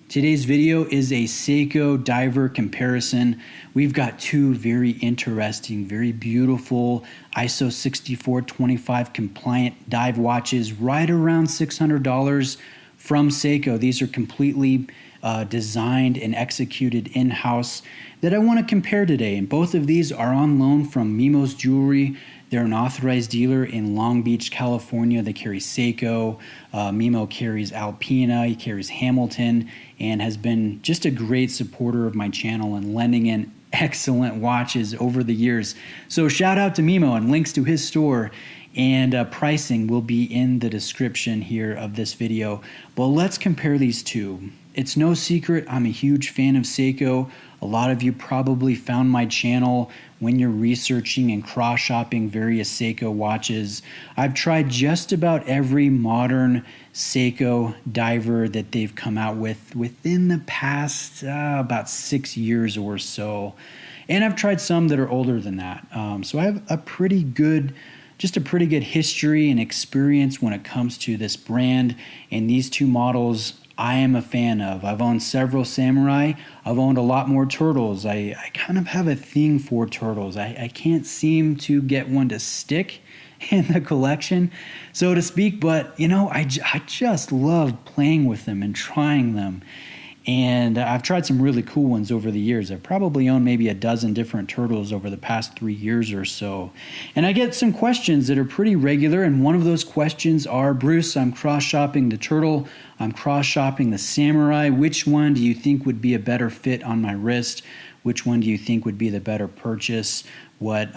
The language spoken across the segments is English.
Today's video is a Seiko diver comparison. We've got two very interesting, very beautiful ISO 6425 compliant dive watches right around $600 from Seiko. These are completely designed and executed in-house that I want to compare today. And both of these are on loan from Mimo's Jewelry. They're an authorized dealer in Long Beach, California. They carry Seiko. Mimo carries Alpina. He carries Hamilton, and has been just a great supporter of my channel and lending in excellent watches over the years. So shout out to Mimo, and links to his store and pricing will be in the description here of this video. But let's compare these two. It's no secret I'm a huge fan of Seiko. A lot of you probably found my channel when you're researching and cross-shopping various Seiko watches. I've tried just about every modern Seiko diver that they've come out with within the past about 6 years or so. And I've tried some that are older than that. So I have a pretty good history and experience when it comes to this brand, and these two models I am a fan of. I've owned several Samurai. I've owned a lot more turtles. I kind of have a thing for turtles. I can't seem to get one to stick in the collection, so to speak, but you know, I just love playing with them and trying them. And I've tried some really cool ones over the years. I've probably owned maybe a dozen different turtles over the past 3 years or so. And I get some questions that are pretty regular, and one of those questions are, Bruce, I'm cross-shopping the turtle, I'm cross-shopping the Samurai. Which one do you think would be a better fit on my wrist? Which one do you think would be the better purchase? What,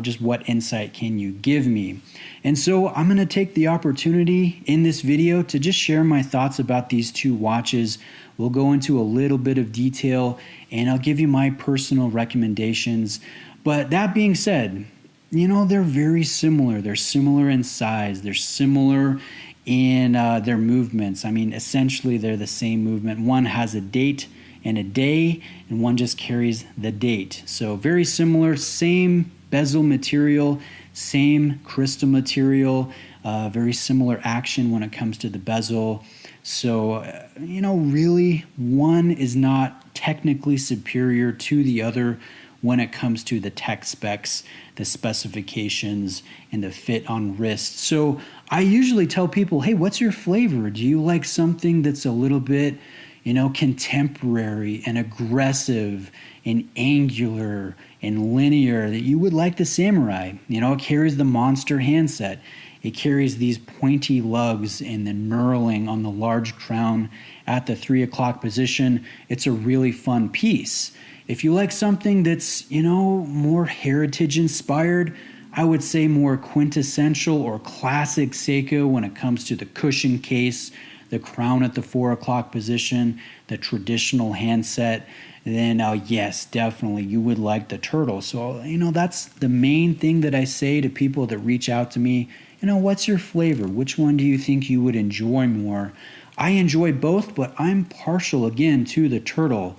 just what insight can you give me? And so I'm gonna take the opportunity in this video to just share my thoughts about these two watches. We'll go into a little bit of detail, and I'll give you my personal recommendations. But that being said, you know, they're very similar. They're similar in size. They're similar in their movements. I mean, essentially they're the same movement. One has a date and a day, and one just carries the date. So very similar, same bezel material, same crystal material, very similar action when it comes to the bezel. So, really, one is not technically superior to the other when it comes to the tech specs, the specifications, and the fit on wrist. So I usually tell people, hey, what's your flavor? Do you like something that's a little bit, contemporary and aggressive and angular and linear, that you would like the Samurai? It carries the monster handset. It carries these pointy lugs and the knurling on the large crown at the 3 o'clock position. It's a really fun piece. If you like something that's, more heritage inspired, I would say more quintessential or classic Seiko when it comes to the cushion case, the crown at the 4 o'clock position, the traditional handset, then yes, definitely you would like the turtle. So, that's the main thing that I say to people that reach out to me. What's your flavor? Which one do you think you would enjoy more? I enjoy both, but I'm partial again to the turtle.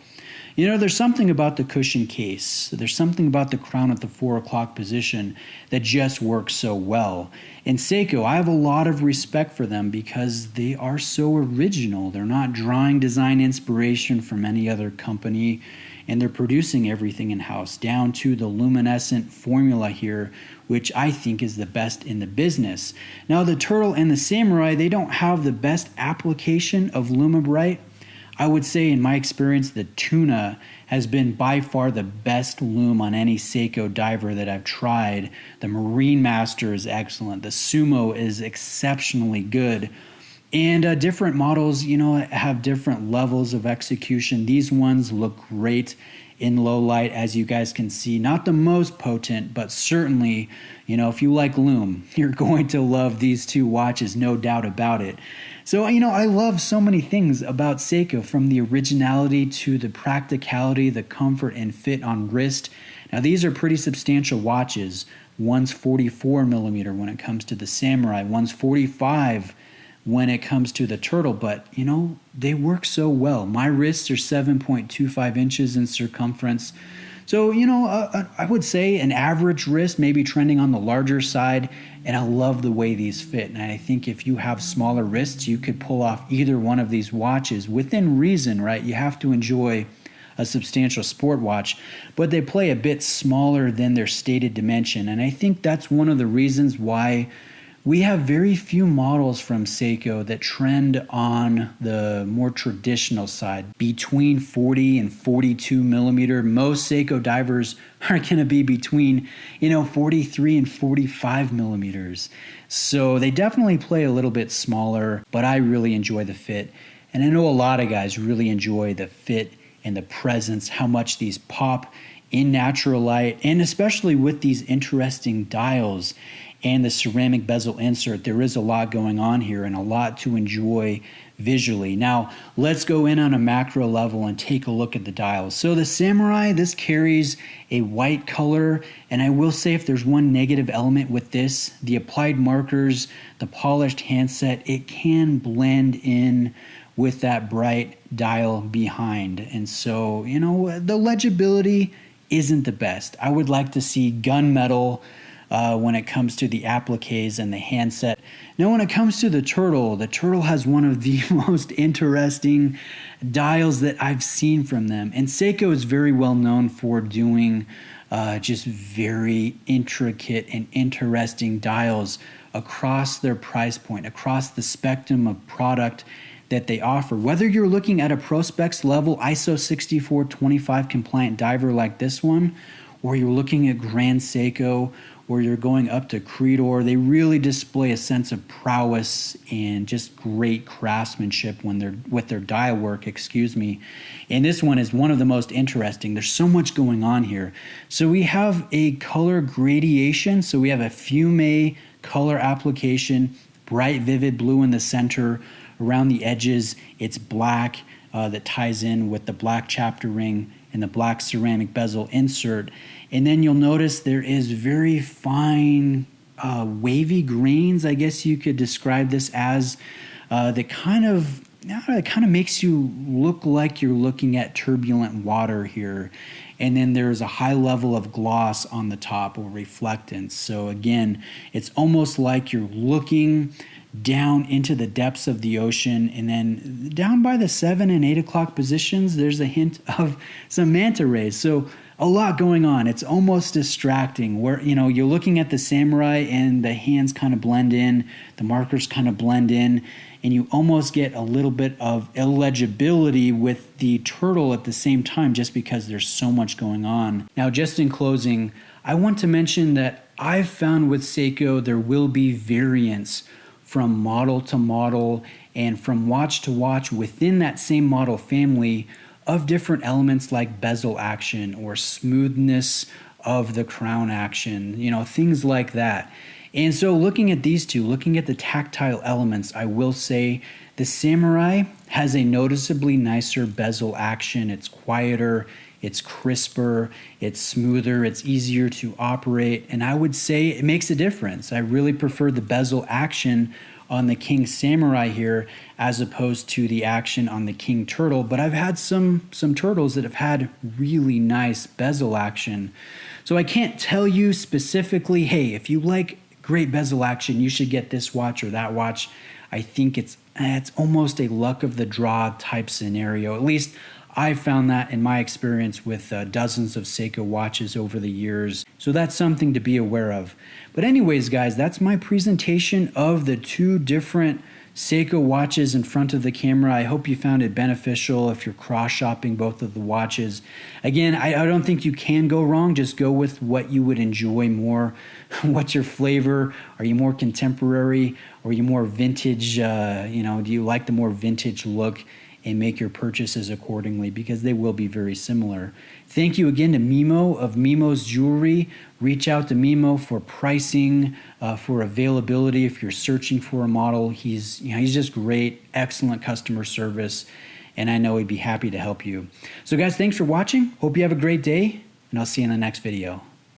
There's something about the cushion case. There's something about the crown at the 4 o'clock position that just works so well. And Seiko, I have a lot of respect for them because they are so original. They're not drawing design inspiration from any other company, and they're producing everything in-house, down to the luminescent formula here, which I think is the best in the business. Now, the turtle and the Samurai, they don't have the best application of Lume Bright. I would say, in my experience, the Tuna has been by far the best lume on any Seiko diver that I've tried. The Marine Master is excellent. The Sumo is exceptionally good. And different models, have different levels of execution. These ones look great in low light, as you guys can see. Not the most potent, but certainly, if you like lume, you're going to love these two watches, no doubt about it. So, I love so many things about Seiko, from the originality to the practicality, the comfort and fit on wrist. Now, these are pretty substantial watches. One's 44 millimeter when it comes to the Samurai. One's 45 when it comes to the turtle, but they work so well. My wrists are 7.25 inches in circumference, So, I would say an average wrist, maybe trending on the larger side. And I love the way these fit. And I think if you have smaller wrists, you could pull off either one of these watches within reason, right? You have to enjoy a substantial sport watch, but they play a bit smaller than their stated dimension. And I think that's one of the reasons why we have very few models from Seiko that trend on the more traditional side, between 40 and 42 millimeter. Most Seiko divers are going to be between, 43 and 45 millimeters. So they definitely play a little bit smaller, but I really enjoy the fit. And I know a lot of guys really enjoy the fit and the presence, how much these pop in natural light, and especially with these interesting dials and the ceramic bezel insert. There is a lot going on here and a lot to enjoy visually. Now, let's go in on a macro level and take a look at the dials. So the Samurai, this carries a white color, and I will say if there's one negative element with this, the applied markers, the polished handset, it can blend in with that bright dial behind. And so, the legibility isn't the best. I would like to see gunmetal when it comes to the appliques and the handset. Now, when it comes to the Turtle has one of the most interesting dials that I've seen from them. And Seiko is very well known for doing just very intricate and interesting dials across their price point, across the spectrum of product that they offer. Whether you're looking at a Prospex level ISO 6425 compliant diver like this one, or you're looking at Grand Seiko, or you're going up to Creedor, they really display a sense of prowess and just great craftsmanship when they're with their dial work, And this one is one of the most interesting. There's so much going on here. So we have a color gradation. So we have a fume color application, bright vivid blue in the center. Around the edges, it's black that ties in with the black chapter ring and the black ceramic bezel insert. And then you'll notice there is very fine wavy grains, I guess you could describe this as, that kind of makes you look like you're looking at turbulent water here. And then there's a high level of gloss on the top or reflectance. So again, it's almost like you're looking down into the depths of the ocean, and then down by the 7 and 8 o'clock positions, there's a hint of some manta rays. So a lot going on. It's almost distracting where, you're looking at the Samurai and the hands kind of blend in, the markers kind of blend in, and you almost get a little bit of illegibility with the Turtle at the same time just because there's so much going on. Now, just in closing, I want to mention that I've found with Seiko there will be variance from model to model and from watch to watch within that same model family of different elements like bezel action or smoothness of the crown action, things like that. And so looking at these two, looking at the tactile elements, I will say the Samurai has a noticeably nicer bezel action. It's quieter, it's crisper, it's smoother, it's easier to operate, and I would say it makes a difference. I really prefer the bezel action on the King Samurai here as opposed to the action on the King Turtle, but I've had some turtles that have had really nice bezel action. So I can't tell you specifically, hey, if you like great bezel action, you should get this watch or that watch. I think it's almost a luck of the draw type scenario. At least I found that in my experience with dozens of Seiko watches over the years. So that's something to be aware of. But anyways, guys, that's my presentation of the two different Seiko watches in front of the camera. I hope you found it beneficial if you're cross-shopping both of the watches. Again, I don't think you can go wrong. Just go with what you would enjoy more. What's your flavor? Are you more contemporary? Or are you more vintage? Do you like the more vintage look? And make your purchases accordingly because they will be very similar. Thank you again to Mimo of Mimo's Jewelry. Reach out to Mimo for pricing, for availability if you're searching for a model. He's just great, excellent customer service, and I know he'd be happy to help you. So guys, thanks for watching. Hope you have a great day, and I'll see you in the next video.